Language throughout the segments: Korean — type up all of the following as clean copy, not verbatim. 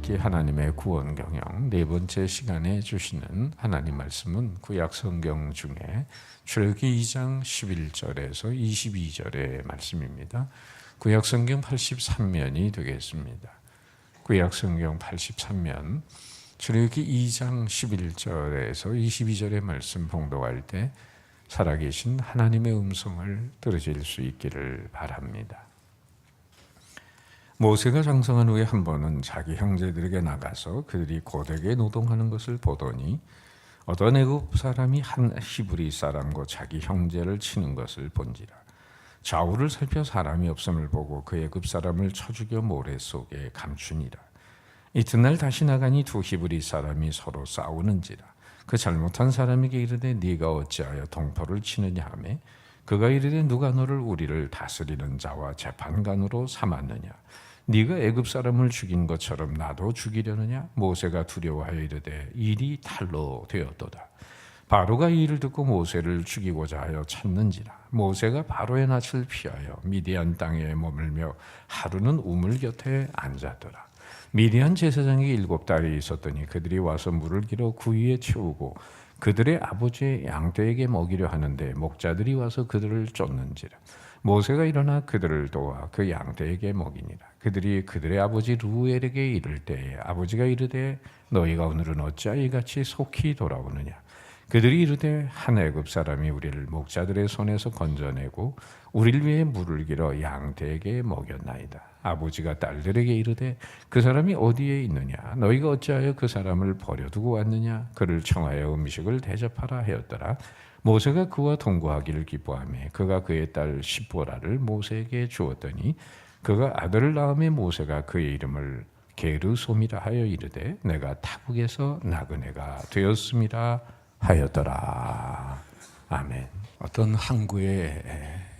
읽기 하나님의 구원 경영 네 번째 시간에 주시는 하나님 말씀은 구약 성경 중에 출애굽기 2장 11절에서 22절의 말씀입니다. 구약 성경 83면이 되겠습니다. 구약 성경 83면 출애굽기 2장 11절에서 22절의 말씀 봉독할 때 살아계신 하나님의 음성을 들으실 수 있기를 바랍니다. 모세가 장성한 후에 한 번은 자기 형제들에게 나가서 그들이 고되게 노동하는 것을 보더니 어떤 애굽 사람이 한 히브리 사람과 자기 형제를 치는 것을 본지라. 좌우를 살펴 사람이 없음을 보고 그 애굽 사람을 쳐 죽여 모래 속에 감추니라. 이튿날 다시 나가니 두 히브리 사람이 서로 싸우는지라. 그 잘못한 사람에게 이르되 네가 어찌하여 동포를 치느냐 하매 그가 이르되 누가 너를 우리를 다스리는 자와 재판관으로 삼았느냐. 네가 애굽 사람을 죽인 것처럼 나도 죽이려느냐. 모세가 두려워하여 이르되 일이 탈로 되었도다. 바로가 이 일을 듣고 모세를 죽이고자 하여 찾는지라. 모세가 바로의 낯을 피하여 미디안 땅에 머물며 하루는 우물 곁에 앉았더라. 미디안 제사장에게 7달이 있었더니 그들이 와서 물을 길어 구유에 채우고 그들의 아버지의 양떼에게 먹이려 하는데 목자들이 와서 그들을 쫓는지라. 모세가 일어나 그들을 도와 그 양떼에게 먹이니라. 그들이 그들의 아버지 루엘에게 이를 때에 아버지가 이르되 너희가 오늘은 어찌하여 이같이 속히 돌아오느냐. 그들이 이르되 한 애굽 사람이 우리를 목자들의 손에서 건져내고 우리를 위해 물을 길어 양떼에게 먹였나이다. 아버지가 딸들에게 이르되 그 사람이 어디에 있느냐. 너희가 어찌하여 그 사람을 버려두고 왔느냐. 그를 청하여 음식을 대접하라 하였더라. 모세가 그와 동거하기를 기뻐하며 그가 그의 딸 시보라를 모세에게 주었더니 그가 아들을 낳음에 모세가 그의 이름을 게르솜이라 하여 이르되 내가 타국에서 나그네가 되었음이라 하였더라. 아멘. 어떤 항구에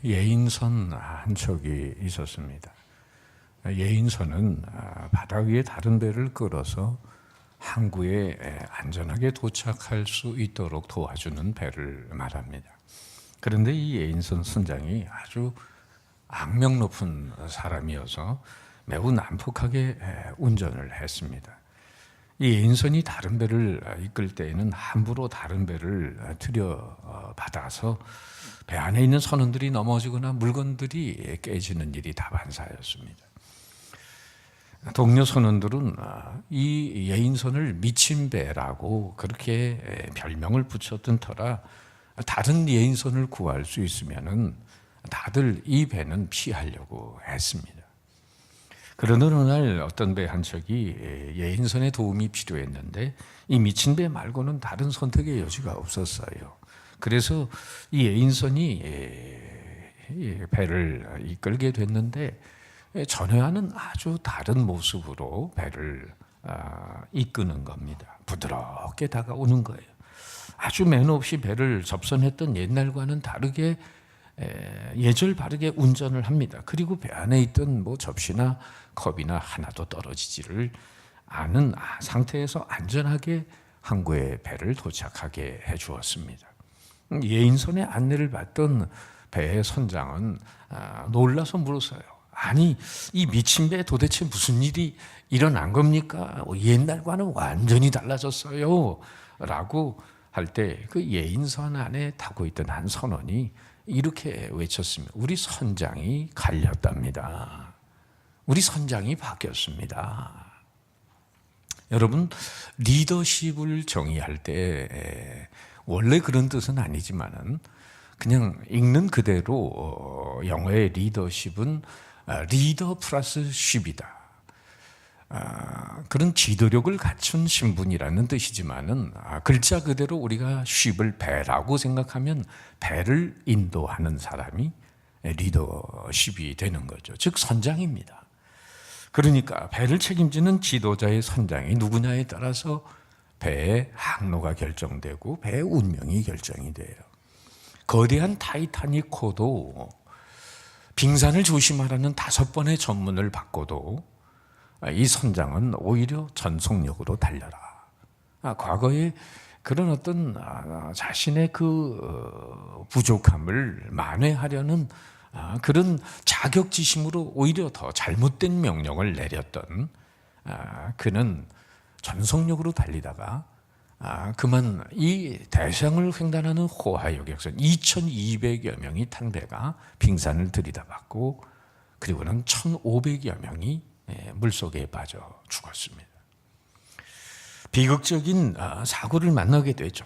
예인선 한 척이 있었습니다. 예인선은 바다 위에 다른 배를 끌어서 항구에 안전하게 도착할 수 있도록 도와주는 배를 말합니다. 그런데 이 예인선 선장이 아주 악명 높은 사람이어서 매우 난폭하게 운전을 했습니다. 이 예인선이 다른 배를 이끌 때에는 함부로 다른 배를 들여받아서 배 안에 있는 선원들이 넘어지거나 물건들이 깨지는 일이 다반사였습니다. 동료 선원들은 이 예인선을 미친 배라고 그렇게 별명을 붙였던 터라 다른 예인선을 구할 수 있으면은 다들 이 배는 피하려고 했습니다. 그러던 어느 날 어떤 배 한 척이 예인선의 도움이 필요했는데 이 미친 배 말고는 다른 선택의 여지가 없었어요. 그래서 이 예인선이 배를 이끌게 됐는데 전에와는 아주 다른 모습으로 배를 이끄는 겁니다. 부드럽게 다가오는 거예요. 아주 매너 없이 배를 접선했던 옛날과는 다르게 예절 바르게 운전을 합니다. 그리고 배 안에 있던 뭐 접시나 컵이나 하나도 떨어지지를 않은 상태에서 안전하게 항구에 배를 도착하게 해주었습니다. 예인선의 안내를 받던 배의 선장은 놀라서 물었어요. 아니, 이 미친 배 도대체 무슨 일이 일어난 겁니까? 옛날과는 완전히 달라졌어요. 라고 할 때 그 예인선 안에 타고 있던 한 선원이 이렇게 외쳤습니다. 우리 선장이 갈렸답니다. 우리 선장이 바뀌었습니다. 여러분, 리더십을 정의할 때 원래 그런 뜻은 아니지만은 그냥 읽는 그대로 영어의 리더십은 리더 플러스 쉽이다. 그런 지도력을 갖춘 신분이라는 뜻이지만은 글자 그대로 우리가 쉽을 배라고 생각하면 배를 인도하는 사람이 리더십이 되는 거죠. 즉 선장입니다. 그러니까 배를 책임지는 지도자의 선장이 누구냐에 따라서 배의 항로가 결정되고 배의 운명이 결정이 돼요. 거대한 타이타닉호도 빙산을 조심하라는 5번의 전문을 받고도 이 선장은 오히려 전속력으로 달려라. 과거에 그런 어떤 자신의 그 부족함을 만회하려는 그런 자격지심으로 오히려 더 잘못된 명령을 내렸던 그는 전속력으로 달리다가 그만 이 대서양을 횡단하는 호화 여객선 2,200여 명이 탄 배가 빙산을 들이다봤고 그리고는 1,500여 명이 물속에 빠져 죽었습니다. 비극적인 사고를 만나게 되죠.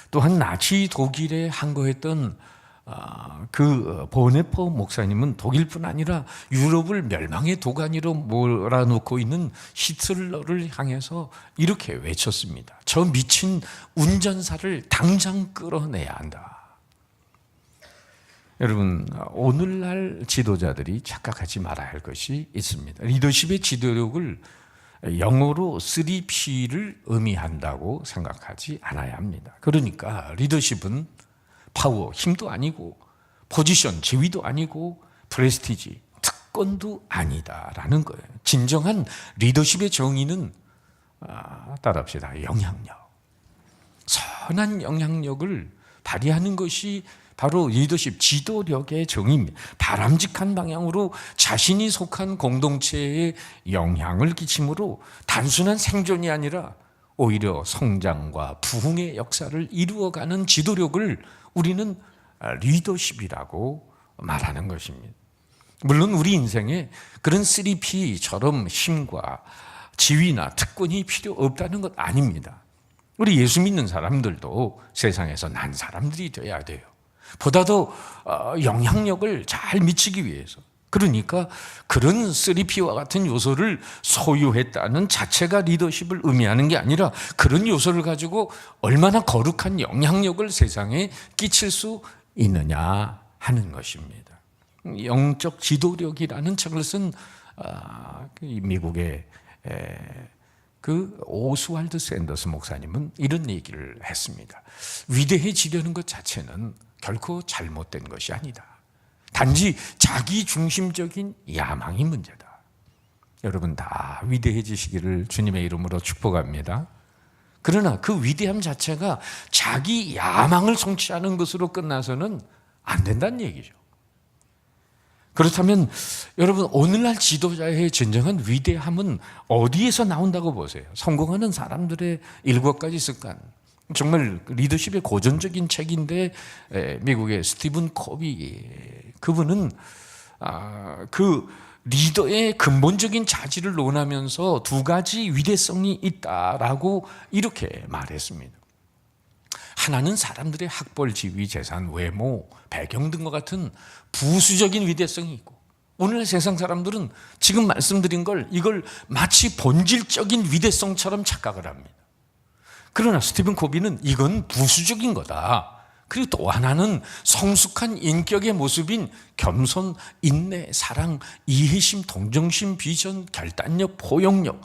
또한 나치 독일에 항거했던 그 보네퍼 목사님은 독일뿐 아니라 유럽을 멸망의 도가니로 몰아놓고 있는 히틀러를 향해서 이렇게 외쳤습니다. 저 미친 운전사를 당장 끌어내야 한다. 여러분, 오늘날 지도자들이 착각하지 말아야 할 것이 있습니다. 리더십의 지도력을 영어로 3P를 의미한다고 생각하지 않아야 합니다. 그러니까 리더십은 파워, 힘도 아니고 포지션, 지위도 아니고 프레스티지, 특권도 아니다라는 거예요. 진정한 리더십의 정의는 따라합시다. 영향력. 선한 영향력을 발휘하는 것이 바로 리더십, 지도력의 정의입니다. 바람직한 방향으로 자신이 속한 공동체에 영향을 끼침으로 단순한 생존이 아니라 오히려 성장과 부흥의 역사를 이루어가는 지도력을 우리는 리더십이라고 말하는 것입니다. 물론 우리 인생에 그런 3P처럼 힘과 지위나 특권이 필요 없다는 것 아닙니다. 우리 예수 믿는 사람들도 세상에서 난 사람들이 되어야 돼요. 보다 더 영향력을 잘 미치기 위해서. 그러니까 그런 3P와 같은 요소를 소유했다는 자체가 리더십을 의미하는 게 아니라 그런 요소를 가지고 얼마나 거룩한 영향력을 세상에 끼칠 수 있느냐 하는 것입니다. 영적 지도력이라는 책을 쓴 미국의 그 오스왈드 샌더스 목사님은 이런 얘기를 했습니다. 위대해지려는 것 자체는 결코 잘못된 것이 아니다. 단지 자기 중심적인 야망이 문제다. 여러분 다 위대해지시기를 주님의 이름으로 축복합니다. 그러나 그 위대함 자체가 자기 야망을 성취하는 것으로 끝나서는 안 된다는 얘기죠. 그렇다면 여러분 오늘날 지도자의 진정한 위대함은 어디에서 나온다고 보세요? 성공하는 사람들의 7가지 습관. 정말 리더십의 고전적인 책인데 미국의 스티븐 코비 그분은 그 리더의 근본적인 자질을 논하면서 2가지 위대성이 있다라고 이렇게 말했습니다. 하나는 사람들의 학벌, 지위, 재산, 외모, 배경 등과 같은 부수적인 위대성이 있고 오늘 세상 사람들은 지금 말씀드린 이걸 마치 본질적인 위대성처럼 착각을 합니다. 그러나 스티븐 코비는 이건 부수적인 거다. 그리고 또 하나는 성숙한 인격의 모습인 겸손, 인내, 사랑, 이해심, 동정심, 비전, 결단력, 포용력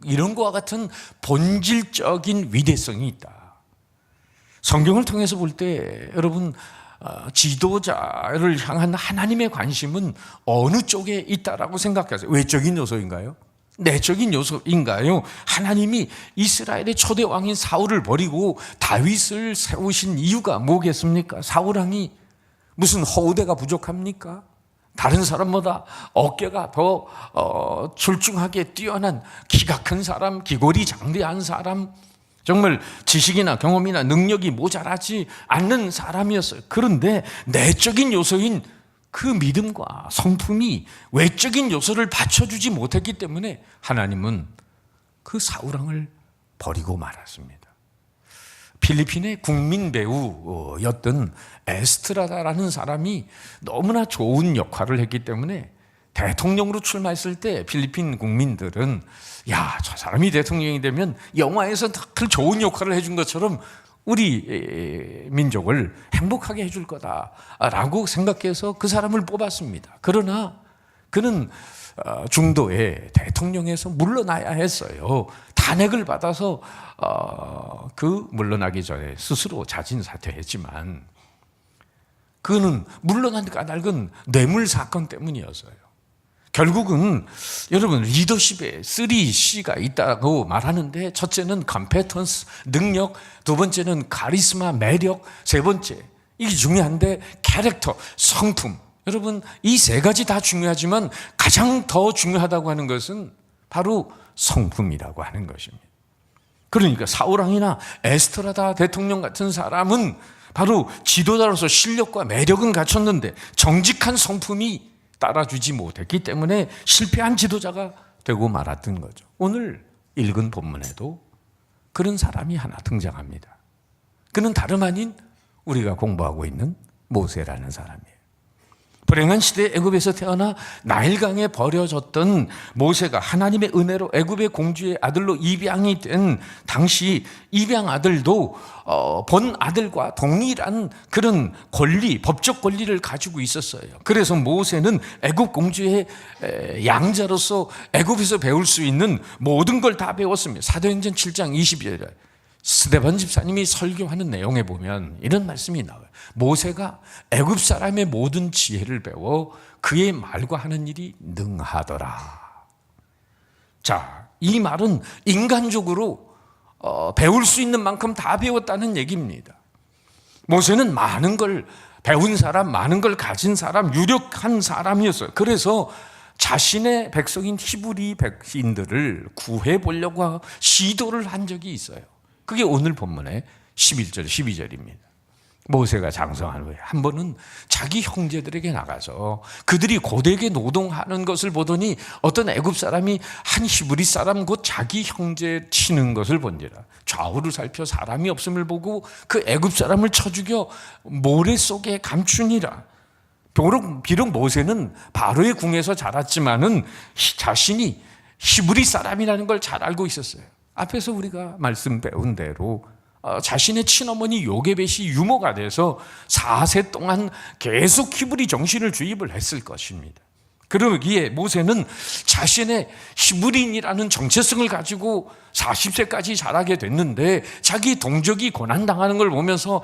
이런 것과 같은 본질적인 위대성이 있다. 성경을 통해서 볼 때 여러분 지도자를 향한 하나님의 관심은 어느 쪽에 있다라고 생각하세요? 외적인 요소인가요? 내적인 요소인가요? 하나님이 이스라엘의 초대 왕인 사울을 버리고 다윗을 세우신 이유가 뭐겠습니까? 사울 왕이 무슨 허우대가 부족합니까? 다른 사람보다 어깨가 더 출중하게 뛰어난 키가 큰 사람, 기골이 장대한 사람, 정말 지식이나 경험이나 능력이 모자라지 않는 사람이었어요. 그런데 내적인 요소인 그 믿음과 성품이 외적인 요소를 받쳐주지 못했기 때문에 하나님은 그 사울왕을 버리고 말았습니다. 필리핀의 국민 배우였던 에스트라다라는 사람이 너무나 좋은 역할을 했기 때문에 대통령으로 출마했을 때 필리핀 국민들은 야, 저 사람이 대통령이 되면 영화에서 그 좋은 역할을 해준 것처럼 우리 민족을 행복하게 해줄 거다라고 생각해서 그 사람을 뽑았습니다. 그러나 그는 중도에 대통령에서 물러나야 했어요. 탄핵을 받아서 그 물러나기 전에 스스로 자진 사퇴했지만 그는 물러난 까닭은 뇌물 사건 때문이었어요. 결국은 여러분 리더십에 3C가 있다고 말하는데 첫째는 컴페턴스, 능력, 두 번째는 카리스마, 매력, 세 번째 이게 중요한데 캐릭터, 성품. 여러분 이 3가지 다 중요하지만 가장 더 중요하다고 하는 것은 바로 성품이라고 하는 것입니다. 그러니까 사울왕이나 에스트라다 대통령 같은 사람은 바로 지도자로서 실력과 매력은 갖췄는데 정직한 성품이 따라주지 못했기 때문에 실패한 지도자가 되고 말았던 거죠. 오늘 읽은 본문에도 그런 사람이 하나 등장합니다. 그는 다름 아닌 우리가 공부하고 있는 모세라는 사람이에요. 불행한 시대에 애굽에서 태어나 나일강에 버려졌던 모세가 하나님의 은혜로 애굽의 공주의 아들로 입양이 된 당시 입양 아들도 본 아들과 동일한 그런 권리, 법적 권리를 가지고 있었어요. 그래서 모세는 애굽 공주의 양자로서 애굽에서 배울 수 있는 모든 걸 다 배웠습니다. 사도행전 7장 20절에 스데반 집사님이 설교하는 내용에 보면 이런 말씀이 나와요. 모세가 애굽 사람의 모든 지혜를 배워 그의 말과 하는 일이 능하더라. 자, 이 말은 인간적으로 배울 수 있는 만큼 다 배웠다는 얘기입니다. 모세는 많은 걸 배운 사람, 많은 걸 가진 사람, 유력한 사람이었어요. 그래서 자신의 백성인 히브리 백인들을 구해보려고 시도를 한 적이 있어요. 그게 오늘 본문의 11절, 12절입니다. 모세가 장성한 후에 한 번은 자기 형제들에게 나가서 그들이 고되게 노동하는 것을 보더니 어떤 애굽 사람이 한 히브리 사람 곧 자기 형제 치는 것을 본지라. 좌우를 살펴 사람이 없음을 보고 그 애굽 사람을 쳐 죽여 모래 속에 감추니라. 비록 모세는 바로의 궁에서 자랐지만은 자신이 히브리 사람이라는 걸 잘 알고 있었어요. 앞에서 우리가 말씀 배운 대로 자신의 친어머니 요게벳이 유모가 돼서 4세 동안 계속 히브리 정신을 주입을 했을 것입니다. 그러기에 모세는 자신의 히브리인이라는 정체성을 가지고 40세까지 자라게 됐는데 자기 동족이 고난당하는 걸 보면서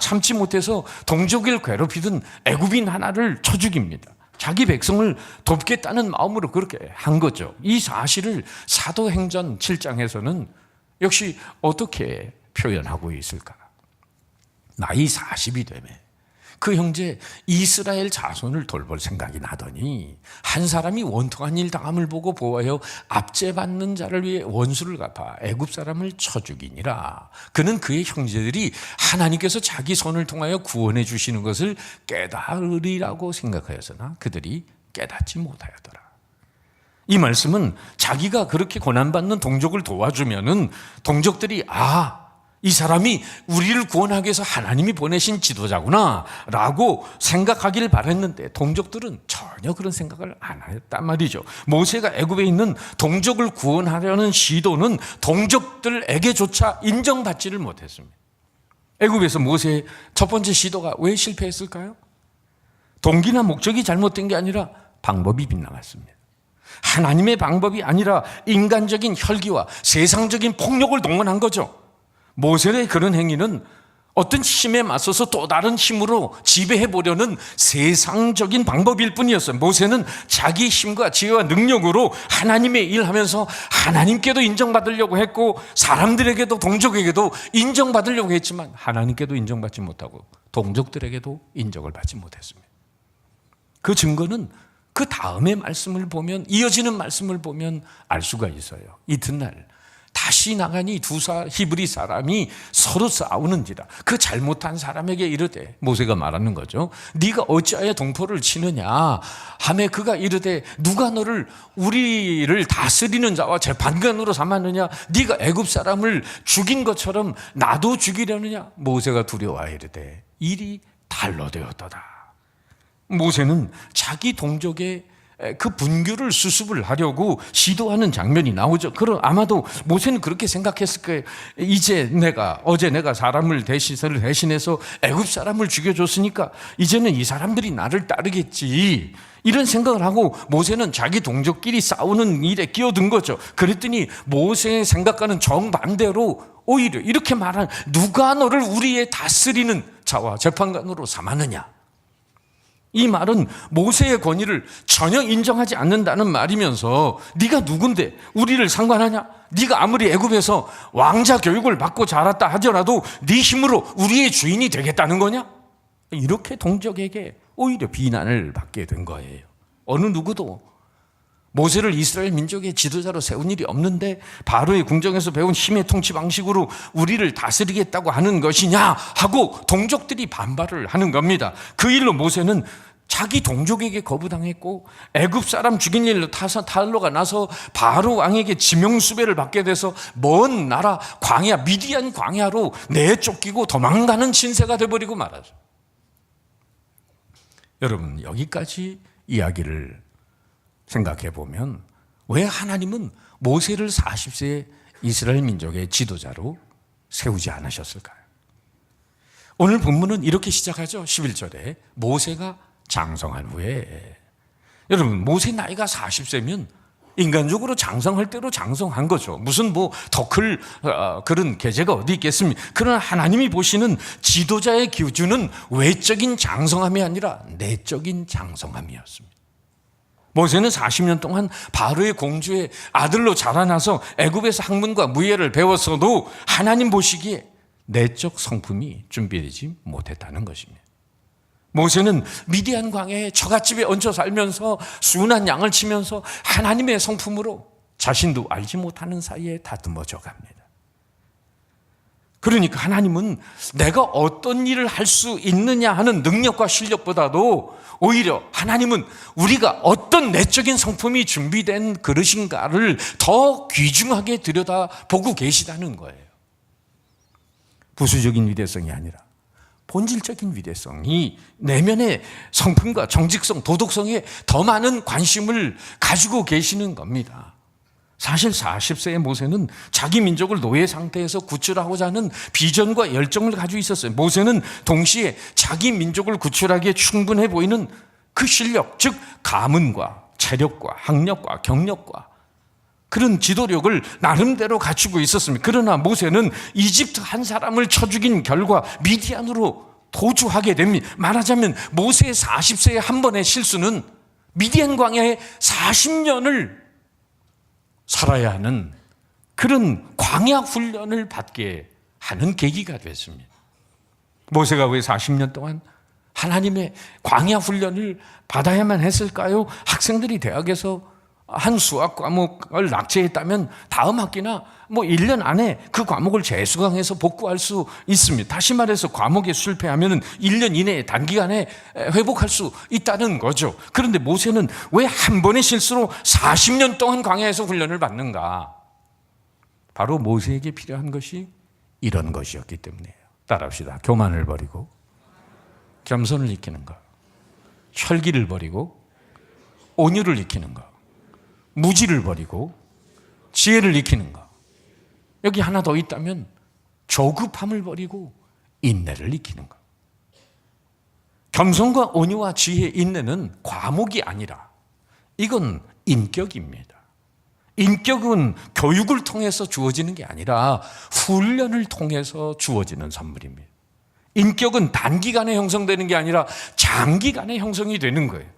참지 못해서 동족을 괴롭히던 애굽인 하나를 쳐 죽입니다. 자기 백성을 돕겠다는 마음으로 그렇게 한 거죠. 이 사실을 사도행전 7장에서는 역시 어떻게 표현하고 있을까? 나이 40이 되면 그 형제 이스라엘 자손을 돌볼 생각이 나더니 한 사람이 원통한 일 당함을 보고 보아여 압제받는 자를 위해 원수를 갚아 애굽 사람을 쳐 죽이니라. 그는 그의 형제들이 하나님께서 자기 손을 통하여 구원해 주시는 것을 깨달으리라고 생각하였으나 그들이 깨닫지 못하였더라. 이 말씀은 자기가 그렇게 고난받는 동족을 도와주면은 동족들이 이 사람이 우리를 구원하기 위해서 하나님이 보내신 지도자구나 라고 생각하기를 바랬는데 동족들은 전혀 그런 생각을 안 했단 말이죠. 모세가 애굽에 있는 동족을 구원하려는 시도는 동족들에게조차 인정받지를 못했습니다. 애굽에서 모세의 첫 번째 시도가 왜 실패했을까요? 동기나 목적이 잘못된 게 아니라 방법이 빗나갔습니다. 하나님의 방법이 아니라 인간적인 혈기와 세상적인 폭력을 동원한 거죠. 모세의 그런 행위는 어떤 힘에 맞서서 또 다른 힘으로 지배해보려는 세상적인 방법일 뿐이었어요. 모세는 자기 힘과 지혜와 능력으로 하나님의 일하면서 하나님께도 인정받으려고 했고 사람들에게도 동족에게도 인정받으려고 했지만 하나님께도 인정받지 못하고 동족들에게도 인정을 받지 못했습니다. 그 증거는 그 다음의 말씀을 보면, 이어지는 말씀을 보면 알 수가 있어요. 이튿날 다시 나가니 두 히브리 사람이 서로 싸우는지라. 그 잘못한 사람에게 이르되, 모세가 말하는 거죠. 네가 어찌하여 동포를 치느냐 하매 그가 이르되 누가 너를 우리를 다스리는 자와 재판관으로 삼았느냐? 네가 애굽 사람을 죽인 것처럼 나도 죽이려느냐? 모세가 두려워하여 이르되 일이 달로 되었도다. 모세는 자기 동족의 그 분규를 수습을 하려고 시도하는 장면이 나오죠. 그럼 아마도 모세는 그렇게 생각했을 거예요. 어제 내가 사람을 대신해서 애굽 사람을 죽여줬으니까 이제는 이 사람들이 나를 따르겠지. 이런 생각을 하고 모세는 자기 동족끼리 싸우는 일에 끼어든 거죠. 그랬더니 모세의 생각과는 정반대로 오히려 이렇게 말한, 누가 너를 우리의 다스리는 자와 재판관으로 삼았느냐? 이 말은 모세의 권위를 전혀 인정하지 않는다는 말이면서 네가 누군데 우리를 상관하냐? 네가 아무리 애굽에서 왕자 교육을 받고 자랐다 하더라도 네 힘으로 우리의 주인이 되겠다는 거냐? 이렇게 동족에게 오히려 비난을 받게 된 거예요. 어느 누구도 모세를 이스라엘 민족의 지도자로 세운 일이 없는데 바로의 궁정에서 배운 힘의 통치 방식으로 우리를 다스리겠다고 하는 것이냐 하고 동족들이 반발을 하는 겁니다. 그 일로 모세는 자기 동족에게 거부당했고 애굽 사람 죽인 일로 탈로가 나서 바로 왕에게 지명수배를 받게 돼서 먼 나라 광야, 미디안 광야로 내쫓기고 도망가는 신세가 돼버리고 말하죠. 여러분, 여기까지 이야기를 생각해 보면 왜 하나님은 모세를 40세 이스라엘 민족의 지도자로 세우지 않으셨을까요? 오늘 본문은 이렇게 시작하죠. 11절에 모세가 장성한 후에. 여러분, 모세 나이가 40세면 인간적으로 장성할 대로 장성한 거죠. 무슨 더 클 그런 계제가 어디 있겠습니까? 그러나 하나님이 보시는 지도자의 기준은 외적인 장성함이 아니라 내적인 장성함이었습니다. 모세는 40년 동안 바로의 공주의 아들로 자라나서 애굽에서 학문과 무예를 배웠어도 하나님 보시기에 내적 성품이 준비되지 못했다는 것입니다. 모세는 미디안 광야에 처갓집에 얹혀 살면서 순한 양을 치면서 하나님의 성품으로 자신도 알지 못하는 사이에 다듬어져 갑니다. 그러니까 하나님은 내가 어떤 일을 할 수 있느냐 하는 능력과 실력보다도 오히려 하나님은 우리가 어떤 내적인 성품이 준비된 그릇인가를 더 귀중하게 들여다보고 계시다는 거예요. 부수적인 위대성이 아니라 본질적인 위대성이 내면의 성품과 정직성, 도덕성에 더 많은 관심을 가지고 계시는 겁니다. 사실 40세의 모세는 자기 민족을 노예 상태에서 구출하고자 하는 비전과 열정을 가지고 있었어요. 모세는 동시에 자기 민족을 구출하기에 충분해 보이는 그 실력, 즉 가문과 체력과 학력과 경력과 그런 지도력을 나름대로 갖추고 있었습니다. 그러나 모세는 이집트 한 사람을 쳐 죽인 결과 미디안으로 도주하게 됩니다. 말하자면 모세의 40세의 한 번의 실수는 미디안 광야에 40년을 살아야 하는 그런 광야 훈련을 받게 하는 계기가 됐습니다. 모세가 왜 40년 동안 하나님의 광야 훈련을 받아야만 했을까요? 학생들이 대학에서 한 수학 과목을 낙제했다면 다음 학기나 1년 안에 그 과목을 재수강해서 복구할 수 있습니다. 다시 말해서 과목에 실패하면 1년 이내에 단기간에 회복할 수 있다는 거죠. 그런데 모세는 왜 한 번의 실수로 40년 동안 광야에서 훈련을 받는가? 바로 모세에게 필요한 것이 이런 것이었기 때문이에요. 따라합시다. 교만을 버리고 겸손을 익히는 것, 혈기를 버리고 온유를 익히는 것, 무지를 버리고 지혜를 익히는 것. 여기 하나 더 있다면 조급함을 버리고 인내를 익히는 것. 겸손과 온유와 지혜, 인내는 과목이 아니라 이건 인격입니다. 인격은 교육을 통해서 주어지는 게 아니라 훈련을 통해서 주어지는 선물입니다. 인격은 단기간에 형성되는 게 아니라 장기간에 형성이 되는 거예요.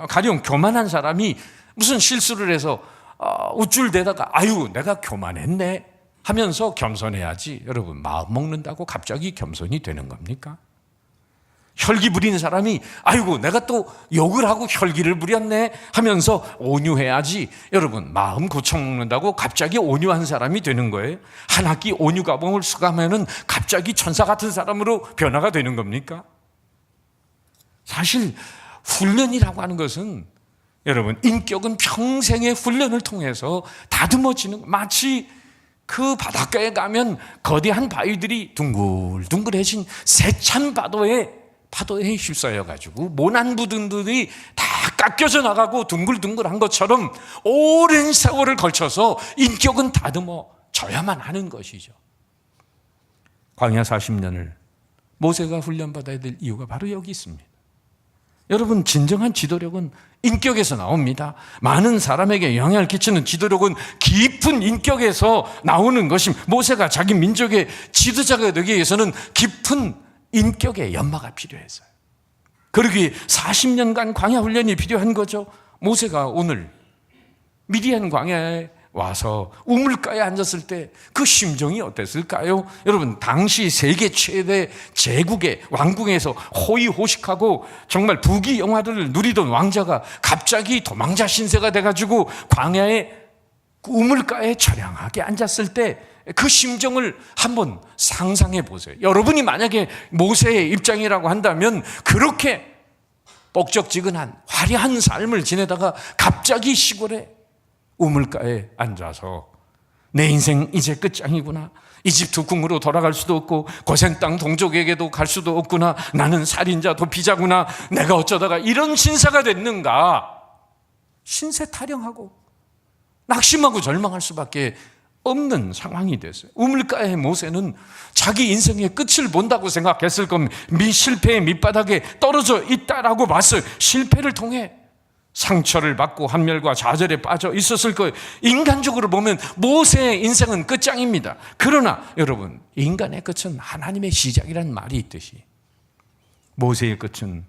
가령 교만한 사람이 무슨 실수를 해서 우쭐대다가 아유 내가 교만했네 하면서 겸손해야지. 여러분, 마음 먹는다고 갑자기 겸손이 되는 겁니까? 혈기 부리는 사람이 아이고 내가 또 욕을 하고 혈기를 부렸네 하면서 온유해야지. 여러분, 마음 고쳐먹는다고 갑자기 온유한 사람이 되는 거예요? 한 학기 온유 과목을 수강하면 갑자기 천사 같은 사람으로 변화가 되는 겁니까? 사실 훈련이라고 하는 것은 여러분, 인격은 평생의 훈련을 통해서 다듬어지는, 마치 그 바닷가에 가면 거대한 바위들이 둥글둥글해진 세찬 파도에 휩싸여가지고 모난 부분들이 다 깎여져 나가고 둥글둥글한 것처럼 오랜 세월을 걸쳐서 인격은 다듬어져야만 하는 것이죠. 광야 40년을 모세가 훈련받아야 될 이유가 바로 여기 있습니다. 여러분, 진정한 지도력은 인격에서 나옵니다. 많은 사람에게 영향을 끼치는 지도력은 깊은 인격에서 나오는 것입니다. 모세가 자기 민족의 지도자가 되기 위해서는 깊은 인격의 연마가 필요했어요. 그러기에 40년간 광야 훈련이 필요한 거죠. 모세가 오늘 미디안 광야에 와서 우물가에 앉았을 때 그 심정이 어땠을까요? 여러분, 당시 세계 최대 제국의 왕궁에서 호의호식하고 정말 부귀 영화를 누리던 왕자가 갑자기 도망자 신세가 돼가지고 광야의 우물가에 처량하게 앉았을 때 그 심정을 한번 상상해 보세요. 여러분이 만약에 모세의 입장이라고 한다면 그렇게 뻑적지근한 화려한 삶을 지내다가 갑자기 시골에 우물가에 앉아서 내 인생 이제 끝장이구나, 이집트 궁으로 돌아갈 수도 없고 고센 땅 동족에게도 갈 수도 없구나, 나는 살인자 도피자구나, 내가 어쩌다가 이런 신사가 됐는가, 신세 타령하고 낙심하고 절망할 수밖에 없는 상황이 됐어요. 우물가의 모세는 자기 인생의 끝을 본다고 생각했을 겁니다. 실패의 밑바닥에 떨어져 있다라고 봤어요. 실패를 통해 상처를 받고 한멸과 좌절에 빠져 있었을 거예요. 인간적으로 보면 모세의 인생은 끝장입니다. 그러나 여러분, 인간의 끝은 하나님의 시작이라는 말이 있듯이 모세의 끝은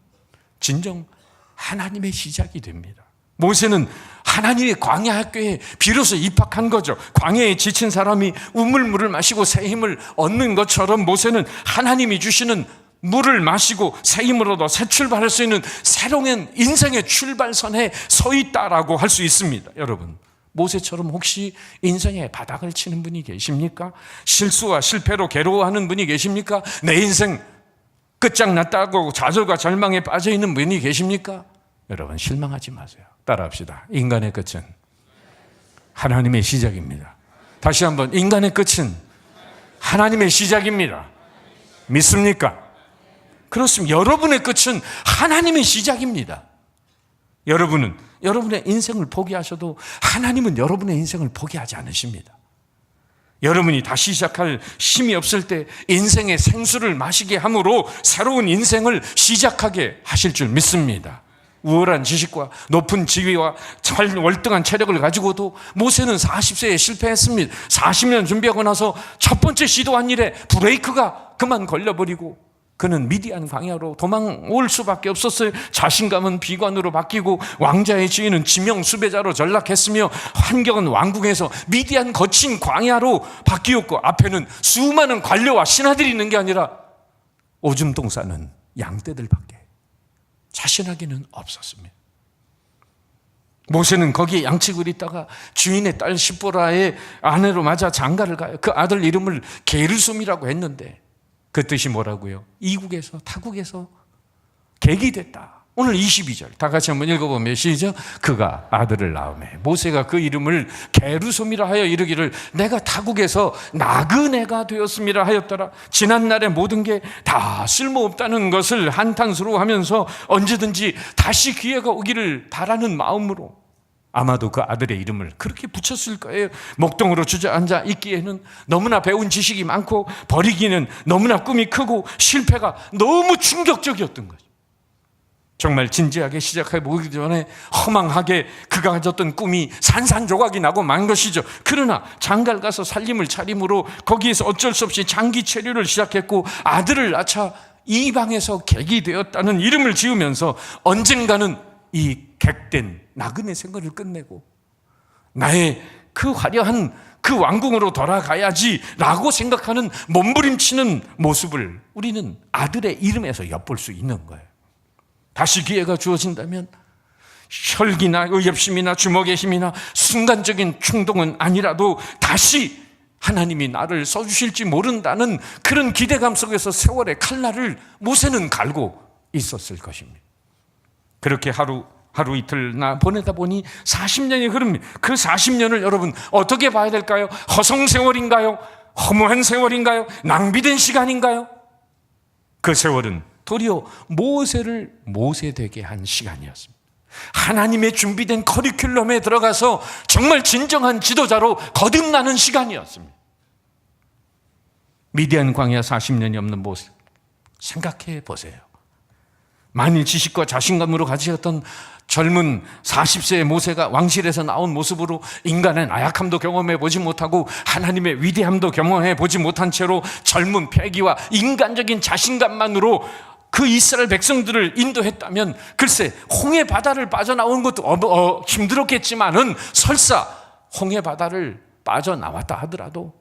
진정 하나님의 시작이 됩니다. 모세는 하나님의 광야 학교에 비로소 입학한 거죠. 광야에 지친 사람이 우물물을 마시고 새 힘을 얻는 것처럼 모세는 하나님이 주시는 물을 마시고 새 힘을 얻어 새 출발할 수 있는 새로운 인생의 출발선에 서 있다라고 할 수 있습니다. 여러분, 모세처럼 혹시 인생의 바닥을 치는 분이 계십니까? 실수와 실패로 괴로워하는 분이 계십니까? 내 인생 끝장났다고 좌절과 절망에 빠져 있는 분이 계십니까? 여러분, 실망하지 마세요. 따라합시다. 인간의 끝은 하나님의 시작입니다. 다시 한번, 인간의 끝은 하나님의 시작입니다. 믿습니까? 그렇습니다. 여러분의 끝은 하나님의 시작입니다. 여러분은 여러분의 인생을 포기하셔도 하나님은 여러분의 인생을 포기하지 않으십니다. 여러분이 다시 시작할 힘이 없을 때 인생의 생수를 마시게 함으로 새로운 인생을 시작하게 하실 줄 믿습니다. 우월한 지식과 높은 지위와 월등한 체력을 가지고도 모세는 40세에 실패했습니다. 40년 준비하고 나서 첫 번째 시도한 일에 브레이크가 그만 걸려버리고 그는 미디안 광야로 도망올 수밖에 없었어요. 자신감은 비관으로 바뀌고 왕자의 지위는 지명 수배자로 전락했으며 환경은 왕궁에서 미디안 거친 광야로 바뀌었고 앞에는 수많은 관료와 신하들이 있는 게 아니라 오줌똥 싸는 양떼들밖에 자신에게는 없었습니다. 모세는 거기에 양측을 있다가 주인의 딸 시보라의 아내로 맞아 장가를 가요. 그 아들 이름을 게르솜이라고 했는데 그 뜻이 뭐라고요? 이국에서 타국에서 객이 됐다. 오늘 22절 다 같이 한번 읽어보면 시작. 그가 아들을 낳으매 모세가 그 이름을 게르솜이라 하여 이르기를 내가 타국에서 나그네가 되었음이라 하였더라. 지난날의 모든 게 다 쓸모없다는 것을 한탄스러워하면서 언제든지 다시 기회가 오기를 바라는 마음으로 아마도 그 아들의 이름을 그렇게 붙였을 거예요. 목동으로 주저앉아 있기에는 너무나 배운 지식이 많고 버리기는 너무나 꿈이 크고 실패가 너무 충격적이었던 거죠. 정말 진지하게 시작해 보기 전에 허망하게 그가 가졌던 꿈이 산산조각이 나고 만 것이죠. 그러나 장가를 가서 살림을 차림으로 거기에서 어쩔 수 없이 장기 체류를 시작했고 아들을 낳자 이방에서 객이 되었다는 이름을 지으면서 언젠가는 이 객된 나그네 생활을 끝내고 나의 그 화려한 그 왕궁으로 돌아가야지 라고 생각하는 몸부림치는 모습을 우리는 아들의 이름에서 엿볼 수 있는 거예요. 다시 기회가 주어진다면 혈기나 의협심이나 주먹의 힘이나 순간적인 충동은 아니라도 다시 하나님이 나를 써주실지 모른다는 그런 기대감 속에서 세월의 칼날을 모세는 갈고 있었을 것입니다. 그렇게 하루 이틀 보내다 보니 40년이 흐릅니다. 그 40년을 여러분 어떻게 봐야 될까요? 허송세월인가요? 허무한 세월인가요? 낭비된 시간인가요? 그 세월은 도리어 모세를 모세되게 한 시간이었습니다. 하나님의 준비된 커리큘럼에 들어가서 정말 진정한 지도자로 거듭나는 시간이었습니다. 미디안 광야 40년이 없는 모세 생각해 보세요. 만일 지식과 자신감으로 가지셨던 젊은 40세의 모세가 왕실에서 나온 모습으로 인간의 나약함도 경험해 보지 못하고 하나님의 위대함도 경험해 보지 못한 채로 젊은 패기와 인간적인 자신감만으로 그 이스라엘 백성들을 인도했다면 글쎄 홍해 바다를 빠져나온 것도 힘들었겠지만은 설사 홍해 바다를 빠져나왔다 하더라도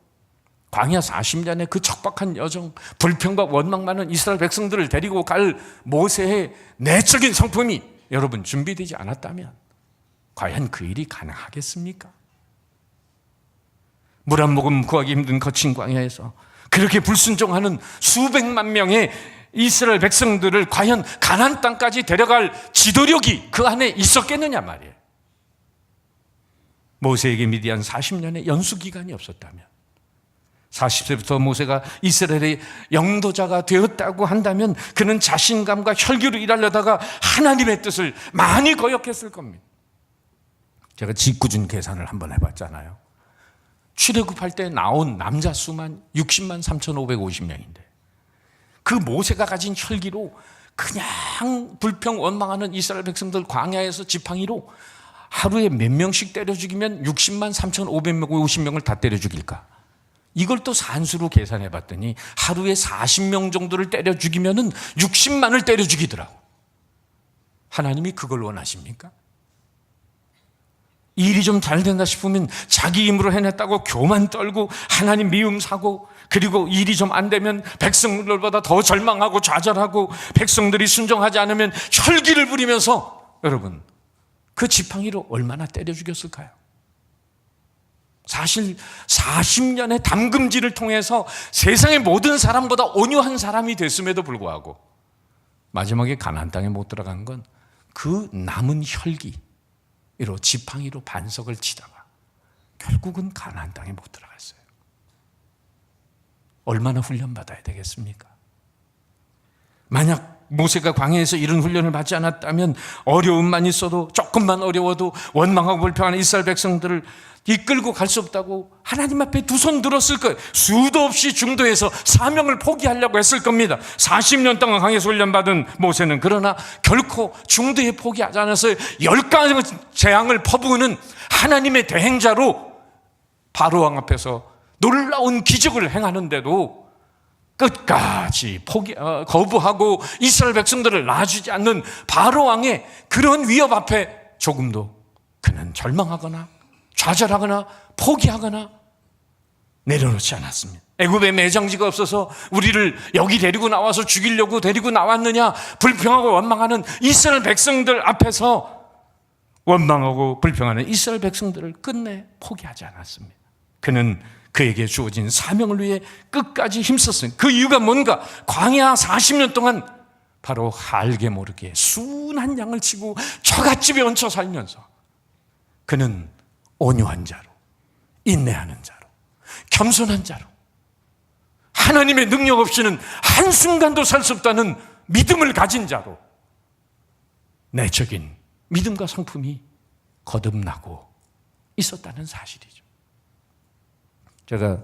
광야 40년의 그 척박한 여정, 불평과 원망 많은 이스라엘 백성들을 데리고 갈 모세의 내적인 성품이 여러분 준비되지 않았다면 과연 그 일이 가능하겠습니까? 물 한 모금 구하기 힘든 거친 광야에서 그렇게 불순종하는 수백만 명의 이스라엘 백성들을 과연 가나안 땅까지 데려갈 지도력이 그 안에 있었겠느냐 말이에요. 모세에게 미디안 40년의 연수기간이 없었다면, 40세부터 모세가 이스라엘의 영도자가 되었다고 한다면 그는 자신감과 혈기로 일하려다가 하나님의 뜻을 많이 거역했을 겁니다. 제가 짓궂은 계산을 한번 해봤잖아요. 출애굽할 때 나온 남자 수만 60만 3,550명인데 그 모세가 가진 혈기로 그냥 불평 원망하는 이스라엘 백성들 광야에서 지팡이로 하루에 몇 명씩 때려 죽이면 60만 3,550명을 다 때려 죽일까? 이걸 또 산수로 계산해 봤더니 하루에 40명 정도를 때려 죽이면 60만을 때려 죽이더라고. 하나님이 그걸 원하십니까? 일이 좀 잘 된다 싶으면 자기 힘으로 해냈다고 교만 떨고 하나님 미움 사고, 그리고 일이 좀 안 되면 백성들보다 더 절망하고 좌절하고 백성들이 순종하지 않으면 혈기를 부리면서 여러분 그 지팡이로 얼마나 때려 죽였을까요? 사실 40년의 담금질을 통해서 세상의 모든 사람보다 온유한 사람이 됐음에도 불구하고 마지막에 가나안 땅에 못 들어간 건 그 남은 혈기로 지팡이로 반석을 치다가 결국은 가나안 땅에 못 들어갔어요. 얼마나 훈련받아야 되겠습니까? 만약 모세가 광야에서 이런 훈련을 받지 않았다면 어려움만 있어도, 조금만 어려워도 원망하고 불평하는 이스라엘 백성들을 이끌고 갈 수 없다고 하나님 앞에 두 손 들었을 거예요. 수도 없이 중도에서 사명을 포기하려고 했을 겁니다. 40년 동안 광야에서 훈련받은 모세는 그러나 결코 중도에 포기하지 않아서 10가지 재앙을 퍼부으는 하나님의 대행자로 바로왕 앞에서 놀라운 기적을 행하는데도 끝까지 거부하고 이스라엘 백성들을 놔주지 않는 바로왕의 그런 위협 앞에 조금도 그는 절망하거나 좌절하거나 포기하거나 내려놓지 않았습니다. 애굽에 매장지가 없어서 우리를 여기 데리고 나와서 죽이려고 데리고 나왔느냐 불평하고 원망하는 이스라엘 백성들 앞에서 원망하고 불평하는 이스라엘 백성들을 끝내 포기하지 않았습니다. 그는 그에게 주어진 사명을 위해 끝까지 힘썼어요. 그 이유가 뭔가? 광야 40년 동안 바로 알게 모르게 순한 양을 치고 처갓집에 얹혀 살면서 그는 온유한 자로, 인내하는 자로, 겸손한 자로, 하나님의 능력 없이는 한순간도 살 수 없다는 믿음을 가진 자로 내적인 믿음과 성품이 거듭나고 있었다는 사실이죠. 제가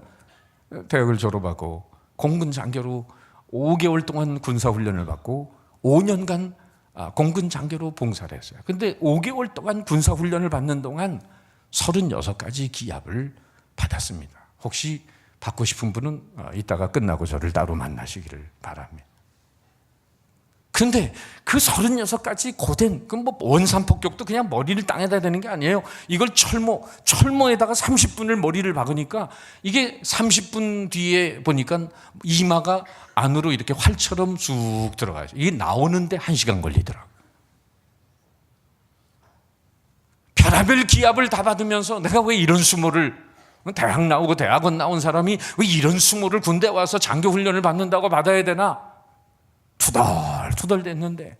대학을 졸업하고 공군 장교로 5개월 동안 군사훈련을 받고 5년간 공군 장교로 봉사를 했어요. 근데 5개월 동안 군사훈련을 받는 동안 36가지 기합을 받았습니다. 혹시 받고 싶은 분은 이따가 끝나고 저를 따로 만나시기를 바랍니다. 그런데 그 36가지 고된, 원산폭격도 그냥 머리를 땅에다 대는 게 아니에요. 이걸 철모에다가 30분을 머리를 박으니까 이게 30분 뒤에 보니까 이마가 안으로 이렇게 활처럼 쑥 들어가요. 이게 나오는데 1시간 걸리더라고요. 별의별 기합을 다 받으면서 내가 왜 이런 수모를, 대학 나오고 대학원 나온 사람이 왜 이런 수모를 군대 와서 장교훈련을 받는다고 받아야 되나? 투덜투덜 됐는데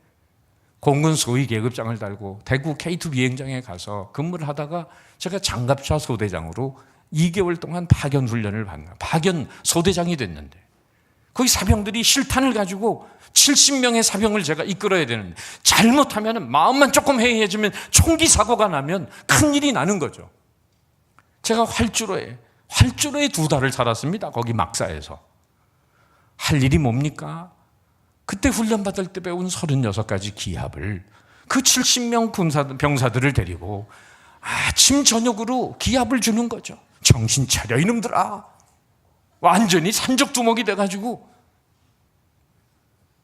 공군 소위 계급장을 달고 대구 K2 비행장에 가서 근무를 하다가 제가 장갑차 소대장으로 2개월 동안 파견 훈련을 받는, 파견 소대장이 됐는데 거기 사병들이 실탄을 가지고 70명의 사병을 제가 이끌어야 되는데 잘못하면 마음만 조금 해이해지면 총기 사고가 나면 큰일이 나는 거죠. 제가 활주로에 2달을 살았습니다. 거기 막사에서. 할 일이 뭡니까? 그때 훈련받을 때 배운 36가지 기합을 그 70명 병사들을 데리고 아침 저녁으로 기합을 주는 거죠. 정신 차려 이놈들아. 완전히 산적두목이 돼가지고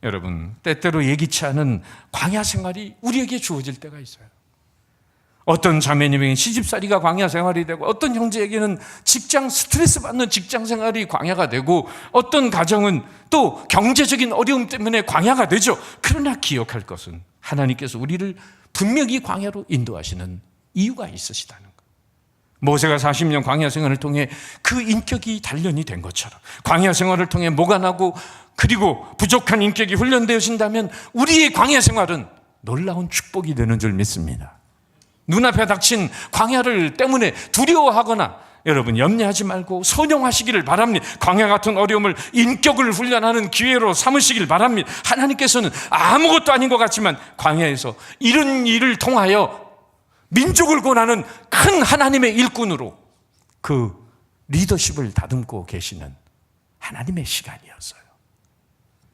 여러분 때때로 예기치 않은 광야 생활이 우리에게 주어질 때가 있어요. 어떤 자매님에게는 시집살이가 광야 생활이 되고, 어떤 형제에게는 직장 스트레스 받는 직장 생활이 광야가 되고, 어떤 가정은 또 경제적인 어려움 때문에 광야가 되죠. 그러나 기억할 것은 하나님께서 우리를 분명히 광야로 인도하시는 이유가 있으시다는 것. 모세가 40년 광야 생활을 통해 그 인격이 단련이 된 것처럼, 광야 생활을 통해 모관하고 그리고 부족한 인격이 훈련되어진다면 우리의 광야 생활은 놀라운 축복이 되는 줄 믿습니다. 눈앞에 닥친 광야를 때문에 두려워하거나 여러분 염려하지 말고 소용하시기를 바랍니다. 광야 같은 어려움을 인격을 훈련하는 기회로 삼으시길 바랍니다. 하나님께서는 아무것도 아닌 것 같지만 광야에서 이런 일을 통하여 민족을 권하는 큰 하나님의 일꾼으로 그 리더십을 다듬고 계시는 하나님의 시간이었어요.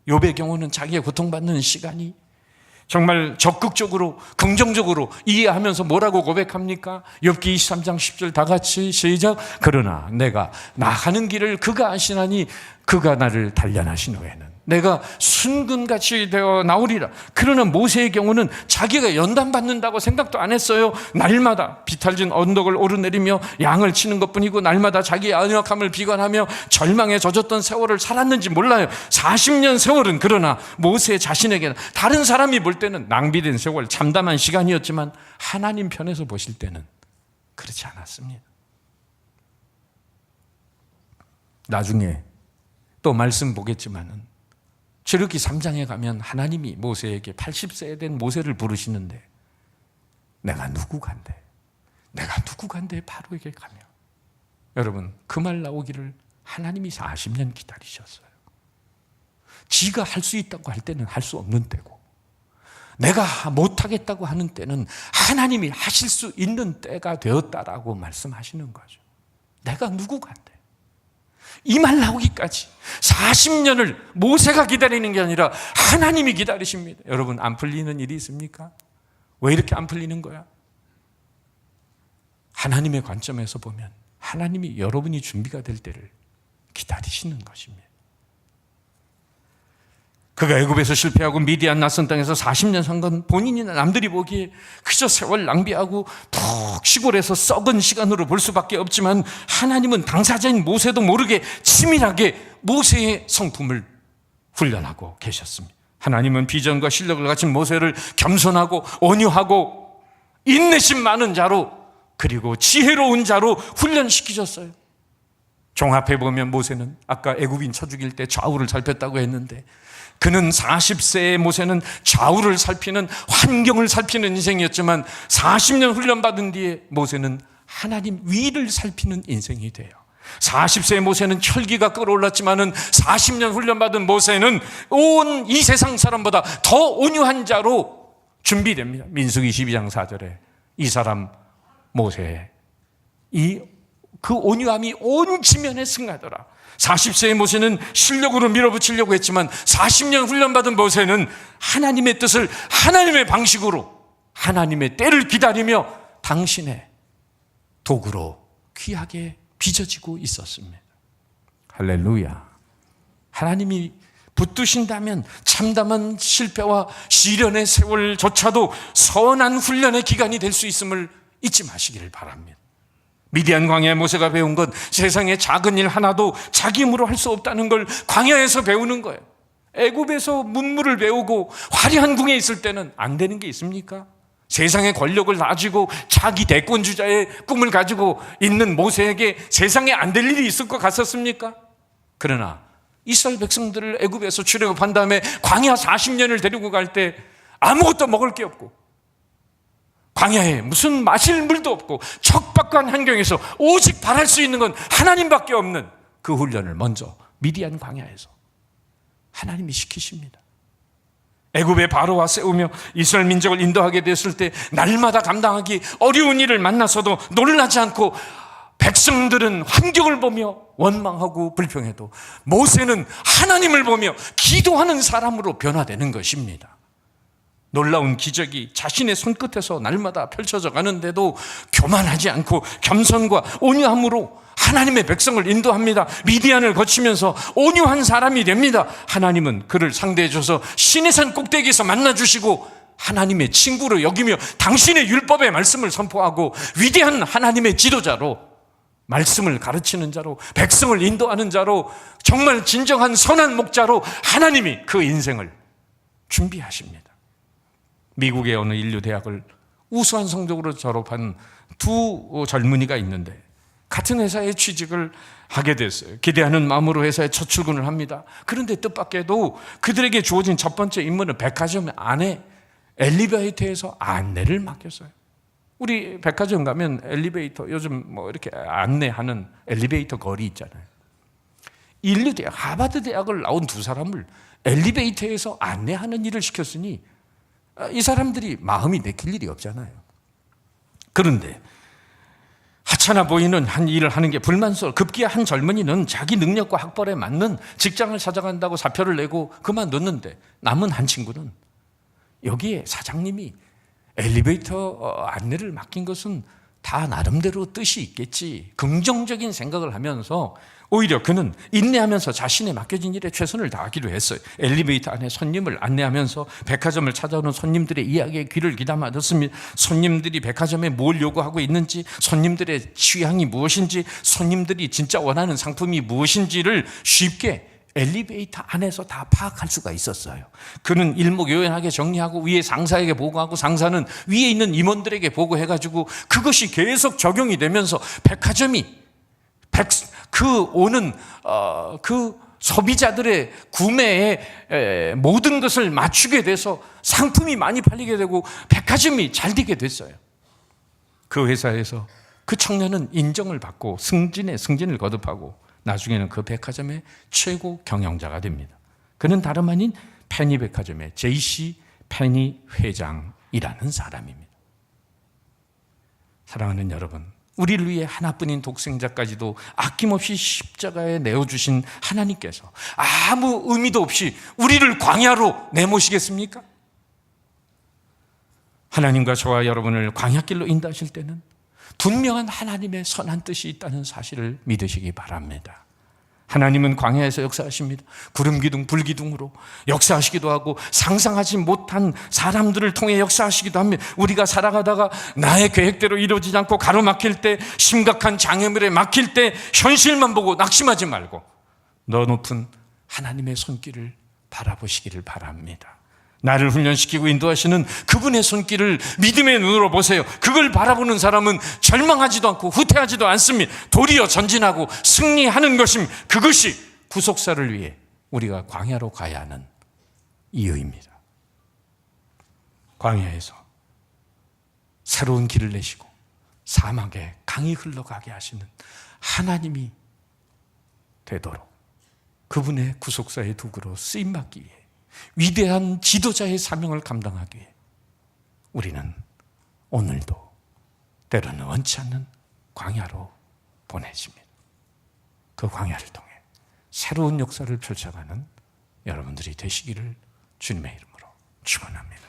욥의 경우는 자기가 고통받는 시간이 정말 적극적으로 긍정적으로 이해하면서 뭐라고 고백합니까? 욥기 23장 10절 다 같이 시작. 그러나 내가 나가는 길을 그가 아시나니 그가 나를 단련하신 후에는 내가 순금같이 되어 나오리라. 그러나 모세의 경우는 자기가 연단받는다고 생각도 안 했어요. 날마다 비탈진 언덕을 오르내리며 양을 치는 것뿐이고 날마다 자기의 연약함을 비관하며 절망에 젖었던 세월을 살았는지 몰라요. 40년 세월은 그러나 모세 자신에게는 다른 사람이 볼 때는 낭비된 세월, 참담한 시간이었지만 하나님 편에서 보실 때는 그렇지 않았습니다. 나중에 또 말씀 보겠지만은 출애굽기 3장에 가면 하나님이 모세에게 80세 된 모세를 부르시는데 내가 누구간데 바로에게 가며, 여러분 그 말 나오기를 하나님이 40년 기다리셨어요. 지가 할 수 있다고 할 때는 할 수 없는 때고, 내가 못하겠다고 하는 때는 하나님이 하실 수 있는 때가 되었다라고 말씀하시는 거죠. 내가 누구간데 이 말 나오기까지 40년을 모세가 기다리는 게 아니라 하나님이 기다리십니다. 여러분 안 풀리는 일이 있습니까? 왜 이렇게 안 풀리는 거야? 하나님의 관점에서 보면 하나님이 여러분이 준비가 될 때를 기다리시는 것입니다. 그가 애굽에서 실패하고 미디안 낯선 땅에서 40년 산 건 본인이나 남들이 보기에 그저 세월 낭비하고 푹 시골에서 썩은 시간으로 볼 수밖에 없지만 하나님은 당사자인 모세도 모르게 치밀하게 모세의 성품을 훈련하고 계셨습니다. 하나님은 비전과 실력을 가진 모세를 겸손하고 온유하고 인내심 많은 자로 그리고 지혜로운 자로 훈련시키셨어요. 종합해 보면 모세는 아까 애굽인 쳐 죽일 때 좌우를 살폈다고 했는데 그는 40세의 모세는 좌우를 살피는 환경을 살피는 인생이었지만 40년 훈련받은 뒤에 모세는 하나님 위를 살피는 인생이 돼요. 40세의 모세는 혈기가 끌어올랐지만은 40년 훈련받은 모세는 온 이 세상 사람보다 더 온유한 자로 준비됩니다. 민수기 12장 4절에 이 사람 모세 그 온유함이 온 지면에 승하더라. 40세의 모세는 실력으로 밀어붙이려고 했지만 40년 훈련받은 모세는 하나님의 뜻을 하나님의 방식으로 하나님의 때를 기다리며 당신의 도구로 귀하게 빚어지고 있었습니다. 할렐루야. 하나님이 붙드신다면 참담한 실패와 시련의 세월조차도 선한 훈련의 기간이 될 수 있음을 잊지 마시기를 바랍니다. 미디안 광야의 모세가 배운 건 세상의 작은 일 하나도 자기 힘으로 할 수 없다는 걸 광야에서 배우는 거예요. 애굽에서 문물을 배우고 화려한 궁에 있을 때는 안 되는 게 있습니까? 세상의 권력을 가지고 자기 대권주자의 꿈을 가지고 있는 모세에게 세상에 안 될 일이 있을 것 같았습니까? 그러나 이스라엘 백성들을 애굽에서 출애굽한 다음에 광야 40년을 데리고 갈 때 아무것도 먹을 게 없고 광야에 무슨 마실 물도 없고 척박한 환경에서 오직 바랄 수 있는 건 하나님밖에 없는 그 훈련을 먼저 미디안 광야에서 하나님이 시키십니다. 애굽의 바로와 세우며 이스라엘 민족을 인도하게 됐을 때 날마다 감당하기 어려운 일을 만나서도 놀라지 않고 백성들은 환경을 보며 원망하고 불평해도 모세는 하나님을 보며 기도하는 사람으로 변화되는 것입니다. 놀라운 기적이 자신의 손끝에서 날마다 펼쳐져 가는데도 교만하지 않고 겸손과 온유함으로 하나님의 백성을 인도합니다. 미디안을 거치면서 온유한 사람이 됩니다. 하나님은 그를 상대해 줘서 시내산 꼭대기에서 만나주시고 하나님의 친구로 여기며 당신의 율법의 말씀을 선포하고 위대한 하나님의 지도자로, 말씀을 가르치는 자로, 백성을 인도하는 자로, 정말 진정한 선한 목자로 하나님이 그 인생을 준비하십니다. 미국의 어느 인류대학을 우수한 성적으로 졸업한 두 젊은이가 있는데 같은 회사에 취직을 하게 됐어요. 기대하는 마음으로 회사에 첫 출근을 합니다. 그런데 뜻밖에도 그들에게 주어진 첫 번째 임무는 백화점 안에 엘리베이터에서 안내를 맡겼어요. 우리 백화점 가면 엘리베이터, 요즘 뭐 이렇게 안내하는 엘리베이터 거리 있잖아요. 인류대학, 하버드 대학을 나온 두 사람을 엘리베이터에서 안내하는 일을 시켰으니 이 사람들이 마음이 내킬 일이 없잖아요. 그런데 하찮아 보이는 한 일을 하는 게 불만스러워 급기야 한 젊은이는 자기 능력과 학벌에 맞는 직장을 찾아간다고 사표를 내고 그만뒀는데, 남은 한 친구는 여기에 사장님이 엘리베이터 안내를 맡긴 것은 다 나름대로 뜻이 있겠지, 긍정적인 생각을 하면서 오히려 그는 인내하면서 자신의 맡겨진 일에 최선을 다하기로 했어요. 엘리베이터 안에 손님을 안내하면서 백화점을 찾아오는 손님들의 이야기에 귀를 기담아 듣습니다. 손님들이 백화점에 뭘 요구하고 있는지, 손님들의 취향이 무엇인지, 손님들이 진짜 원하는 상품이 무엇인지를 쉽게 엘리베이터 안에서 다 파악할 수가 있었어요. 그는 일목요연하게 정리하고 위에 상사에게 보고하고, 상사는 위에 있는 임원들에게 보고해가지고 그것이 계속 적용이 되면서 백화점이 그 소비자들의 구매에 모든 것을 맞추게 돼서 상품이 많이 팔리게 되고 백화점이 잘 되게 됐어요. 그 회사에서 그 청년은 인정을 받고 승진을 거듭하고 나중에는 그 백화점의 최고 경영자가 됩니다. 그는 다름 아닌 페니 백화점의 J.C. 페니 회장이라는 사람입니다. 사랑하는 여러분, 우리를 위해 하나뿐인 독생자까지도 아낌없이 십자가에 내어주신 하나님께서 아무 의미도 없이 우리를 광야로 내모시겠습니까? 하나님과 저와 여러분을 광야길로 인도하실 때는 분명한 하나님의 선한 뜻이 있다는 사실을 믿으시기 바랍니다. 하나님은 광야에서 역사하십니다. 구름 기둥, 불 기둥으로 역사하시기도 하고 상상하지 못한 사람들을 통해 역사하시기도 합니다. 우리가 살아가다가 나의 계획대로 이루어지지 않고 가로막힐 때, 심각한 장애물에 막힐 때 현실만 보고 낙심하지 말고 너 높은 하나님의 손길을 바라보시기를 바랍니다. 나를 훈련시키고 인도하시는 그분의 손길을 믿음의 눈으로 보세요. 그걸 바라보는 사람은 절망하지도 않고 후퇴하지도 않습니다. 도리어 전진하고 승리하는 것입니다. 그것이 구속사를 위해 우리가 광야로 가야 하는 이유입니다. 광야에서 새로운 길을 내시고 사막에 강이 흘러가게 하시는 하나님이 되도록 그분의 구속사의 도구로 쓰임받기 위해, 위대한 지도자의 사명을 감당하기 위해 우리는 오늘도 때로는 원치 않는 광야로 보내집니다. 그 광야를 통해 새로운 역사를 펼쳐가는 여러분들이 되시기를 주님의 이름으로 축원합니다.